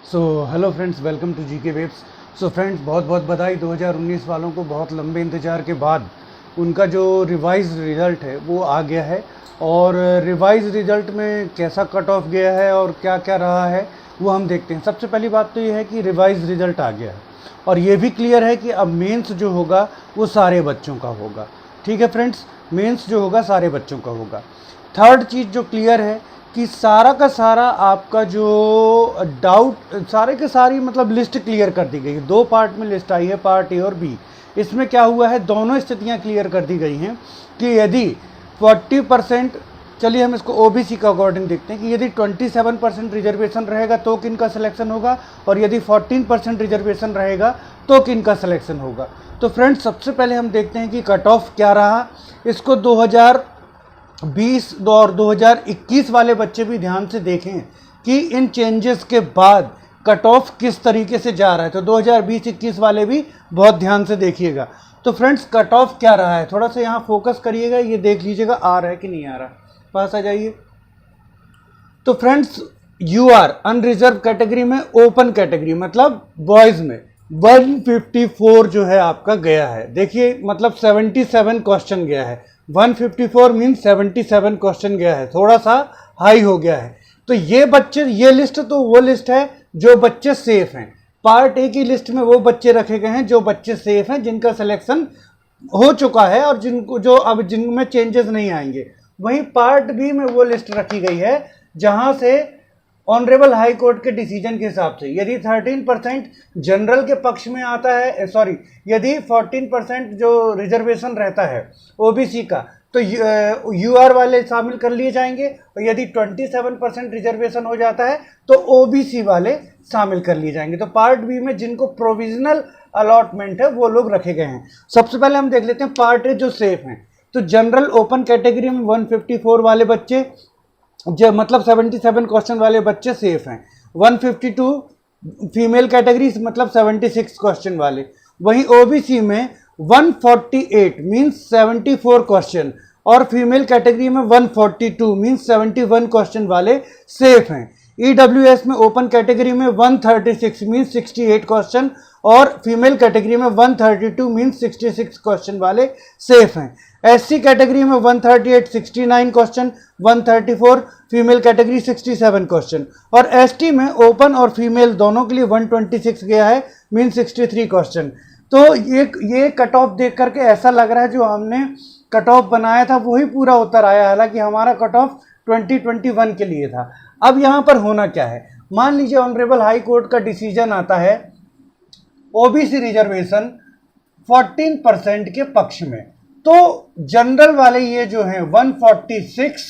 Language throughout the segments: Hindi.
So hello friends, welcome to GK Webs. So friends, बहुत बहुत बधाई 2019 वालों को। बहुत लंबे इंतज़ार के बाद उनका जो रिवाइज रिज़ल्ट है वो आ गया है। और रिवाइज रिज़ल्ट में कैसा कट ऑफ गया है और क्या क्या रहा है वो हम देखते हैं। सबसे पहली बात तो ये है कि रिवाइज रिज़ल्ट आ गया है और ये भी क्लियर है कि अब मेंस जो होगा वो सारे बच्चों का होगा। ठीक है फ्रेंड्स, मेंस जो होगा सारे बच्चों का होगा। थर्ड चीज़ जो क्लियर है कि सारा का सारा आपका जो डाउट सारे के सारी मतलब लिस्ट क्लियर कर दी गई है। दो पार्ट में लिस्ट आई है, पार्ट ए और बी। इसमें क्या हुआ है, दोनों स्थितियां क्लियर कर दी गई हैं कि यदि 40%, चलिए हम इसको ओबीसी का अकॉर्डिंग देखते हैं कि यदि 27% रिजर्वेशन रहेगा तो किन का सिलेक्शन होगा और यदि 14% रिजर्वेशन रहेगा तो किन का सिलेक्शन होगा। तो फ्रेंड्स, सबसे पहले हम देखते हैं कि कट ऑफ क्या रहा। इसको 2020 और 2021 वाले बच्चे भी ध्यान से देखें कि इन चेंजेस के बाद कट ऑफ किस तरीके से जा रहा है। तो 2020-21 वाले भी बहुत ध्यान से देखिएगा। तो फ्रेंड्स, कट ऑफ क्या रहा है, थोड़ा सा यहाँ फोकस करिएगा, ये देख लीजिएगा आ रहा है कि नहीं आ रहा। पास आ जाइए। तो फ्रेंड्स, यूआर अनरिजर्व कैटेगरी में, ओपन कैटेगरी मतलब बॉयज में 154 जो है आपका गया है। देखिए मतलब 77 क्वेश्चन गया है। 154 मीन्स 77 क्वेश्चन गया है, थोड़ा सा हाई हो गया है। तो ये बच्चे, ये लिस्ट तो वो लिस्ट है जो बच्चे सेफ हैं। पार्ट ए की लिस्ट में वो बच्चे रखे गए हैं जो बच्चे सेफ हैं, जिनका सिलेक्शन हो चुका है और जिनको जो अब जिनमें चेंजेस नहीं आएंगे। वहीं पार्ट बी में वो लिस्ट रखी गई है जहां से ऑनरेबल हाई कोर्ट के डिसीजन के हिसाब से यदि 13% जनरल के पक्ष में आता है, यदि 14% जो रिजर्वेशन रहता है ओबीसी का तो यूआर वाले शामिल कर लिए जाएंगे, और यदि 27% रिजर्वेशन हो जाता है तो ओबीसी वाले शामिल कर लिए जाएंगे। तो पार्ट बी में जिनको प्रोविजनल अलॉटमेंट है वो लोग रखे गए हैं। सबसे पहले हम देख लेते हैं पार्ट ए जो सेफ हैं। तो जनरल ओपन कैटेगरी में 154 वाले बच्चे, जो मतलब 77 क्वेश्चन वाले बच्चे सेफ हैं। 152 फीमेल कैटेगरी मतलब 76 क्वेश्चन वाले। वहीं ओबीसी में 148 मींस 74 क्वेश्चन और फीमेल कैटेगरी में 142 मींस 71 क्वेश्चन वाले सेफ हैं। ईडब्ल्यूएस में ओपन कैटेगरी में 136 मींस 68 क्वेश्चन और फीमेल कैटेगरी में 132 मींस 66 क्वेश्चन वाले सेफ हैं। एससी कैटेगरी में 138 69 क्वेश्चन, 134 फीमेल कैटेगरी 67 क्वेश्चन और एसटी में ओपन और फीमेल दोनों के लिए 126 गया है मीन 63 क्वेश्चन। तो ये कट ऑफ देख करके ऐसा लग रहा है जो हमने कट ऑफ बनाया था वही पूरा उतर आया, हालांकि हमारा कट ऑफ 2021 के लिए था। अब यहाँ पर होना क्या है, मान लीजिए ऑनरेबल हाई कोर्ट का डिसीजन आता है ओबीसी रिजर्वेशन 14% के पक्ष में, तो जनरल वाले ये जो हैं 146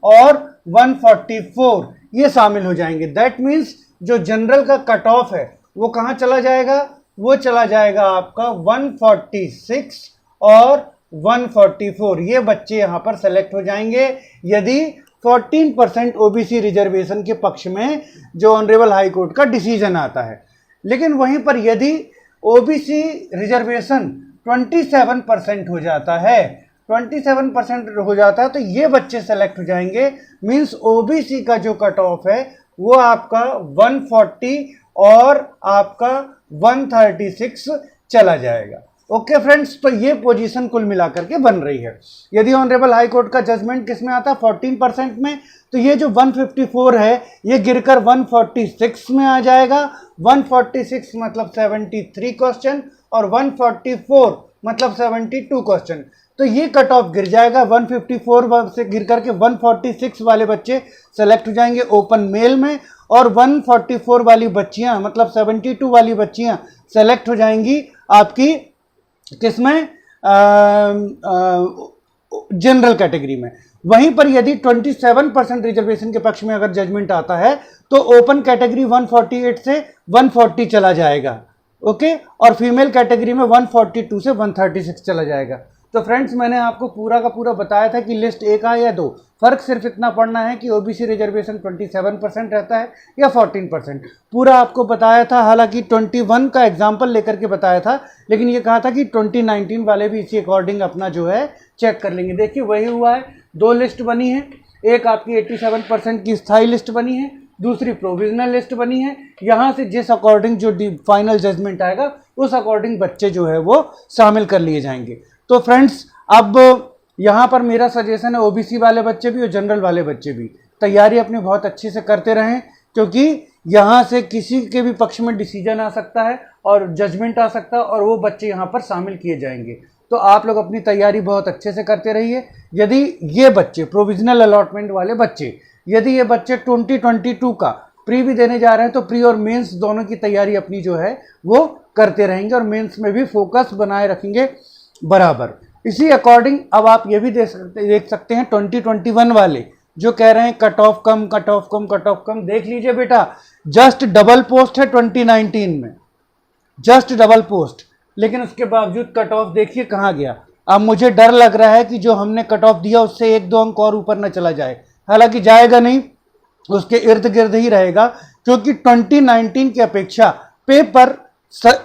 और 144 ये शामिल हो जाएंगे। दैट मीन्स जो जनरल का कट ऑफ है वो कहाँ चला जाएगा, वो चला जाएगा आपका 146 और 144। ये बच्चे यहाँ पर सेलेक्ट हो जाएंगे यदि 14% ओबीसी रिजर्वेशन के पक्ष में जो ऑनरेबल हाई कोर्ट का डिसीजन आता है। लेकिन वहीं पर यदि ओबीसी रिजर्वेशन 27% हो जाता है, 27% हो जाता है तो ये बच्चे सेलेक्ट हो जाएंगे। मींस ओबीसी का जो कट ऑफ है वो आपका 140 और आपका 136 चला जाएगा। ओके फ्रेंड्स, तो ये पोजीशन कुल मिलाकर के बन रही है। यदि ऑनरेबल हाई कोर्ट का जजमेंट किस में आता है 14% में, तो ये जो 154 है ये गिरकर 146 में आ जाएगा। 146 मतलब 73 क्वेश्चन और 144 मतलब 72 क्वेश्चन। तो ये कट ऑफ गिर जाएगा, 154 से गिर करके 146 वाले बच्चे सेलेक्ट हो जाएंगे ओपन मेल में और 144 वाली बच्चियां मतलब 72 वाली बच्चियां सेलेक्ट हो जाएंगी आपकी किसमें, जनरल कैटेगरी में। वहीं पर यदि 27% रिजर्वेशन के पक्ष में अगर जजमेंट आता है तो ओपन कैटेगरी 148 से 140 चला जाएगा, ओके, और फीमेल कैटेगरी में 142 से 136 चला जाएगा। तो फ्रेंड्स, मैंने आपको पूरा का पूरा बताया था कि लिस्ट एक आ या दो, फर्क सिर्फ इतना पड़ना है कि ओबीसी रिजर्वेशन 27% रहता है या 14%, पूरा आपको बताया था। हालांकि 21 का एग्जाम्पल लेकर के बताया था, लेकिन ये कहा था कि 2019 वाले भी इसी अकॉर्डिंग अपना जो है चेक कर लेंगे। देखिए वही हुआ है, दो लिस्ट बनी है, एक आपकी 87% की स्थायी लिस्ट बनी है दूसरी प्रोविजनल लिस्ट बनी है। यहाँ से जिस अकॉर्डिंग जो फाइनल जजमेंट आएगा उस अकॉर्डिंग बच्चे जो है वो शामिल कर लिए जाएंगे। तो फ्रेंड्स अब यहाँ पर मेरा सजेशन है ओबीसी वाले बच्चे भी और जनरल वाले बच्चे भी तैयारी अपनी बहुत अच्छे से करते रहें, क्योंकि यहाँ से किसी के भी पक्ष में डिसीजन आ सकता है और जजमेंट आ सकता है और वो बच्चे यहाँ पर शामिल किए जाएंगे। तो आप लोग अपनी तैयारी बहुत अच्छे से करते रहिए। यदि ये बच्चे प्रोविजनल अलॉटमेंट वाले बच्चे, यदि ये बच्चे 2022 का प्री भी देने जा रहे हैं तो प्री और मेंस दोनों की तैयारी अपनी जो है वो करते रहेंगे और मेंस में भी फोकस बनाए रखेंगे बराबर। इसी अकॉर्डिंग अब आप ये भी देख सकते हैं 2021 वाले जो कह रहे हैं कट ऑफ कम, कट ऑफ कम, कट ऑफ कम। देख लीजिए बेटा, जस्ट डबल पोस्ट है 2019 में, जस्ट डबल पोस्ट, लेकिन उसके बावजूद कट ऑफ देखिए कहाँ गया। अब मुझे डर लग रहा है कि जो हमने कट ऑफ दिया उससे 1-2 अंक और ऊपर न चला जाए। हालांकि जाएगा नहीं, उसके इर्द गिर्द ही रहेगा, क्योंकि 2019 की अपेक्षा पेपर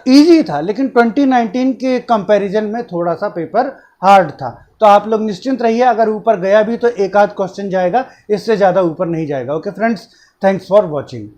इजी था, लेकिन 2019 के कंपैरिजन में थोड़ा सा पेपर हार्ड था। तो आप लोग निश्चिंत रहिए, अगर ऊपर गया भी तो एक आध क्वेश्चन जाएगा, इससे ज़्यादा ऊपर नहीं जाएगा। Okay friends, thanks for watching.